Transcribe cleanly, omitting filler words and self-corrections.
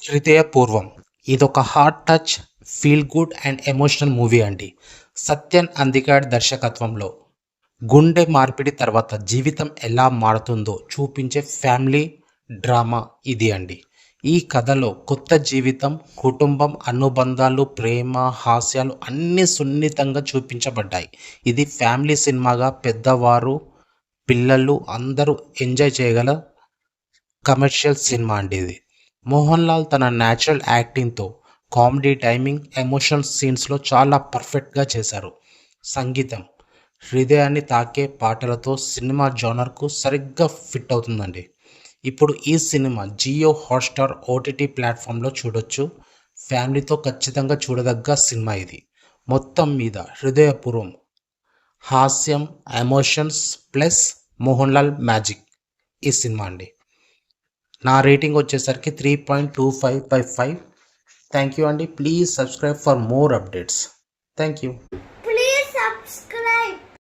హృదయపూర్వం ఇదొక heart touch, feel good and emotional movie అండి. సత్యన్ అందిగాడ్ దర్శకత్వంలో గుండె మార్పిడి తర్వాత జీవితం ఎలా మారుతుందో చూపించే ఫ్యామిలీ డ్రామా ఇది అండి. ఈ కథలో కొత్త జీవితం, కుటుంబం, అనుబంధాలు, ప్రేమ, హాస్యాలు అన్నీ సున్నితంగా చూపించబడ్డాయి. ఇది ఫ్యామిలీ సినిమాగా పెద్దవారు, పిల్లలు అందరూ ఎంజాయ్ చేయగల కమర్షియల్ సినిమా అండి ఇది. మోహన్ లాల్ తన న్యాచురల్ యాక్టింగ్తో కామెడీ టైమింగ్, ఎమోషనల్ సీన్స్లో చాలా పర్ఫెక్ట్గా చేశారు. సంగీతం హృదయాన్ని తాకే పాటలతో సినిమా జోనర్కు సరిగ్గా ఫిట్ అవుతుందండి. ఇప్పుడు ఈ సినిమా జియో హాట్స్టార్ ఓటీటీ ప్లాట్ఫామ్లో చూడొచ్చు. ఫ్యామిలీతో ఖచ్చితంగా చూడదగ్గ సినిమా ఇది. మొత్తం మీద హృదయపూర్వం హాస్యం, emotions plus Mohan Lal magic ఈ సినిమా అండి. నా రేటింగ్ వచ్చేసరికి 3.25/5. థ్యాంక్ యూ అండి. Please subscribe for more updates. Thank you. Please subscribe.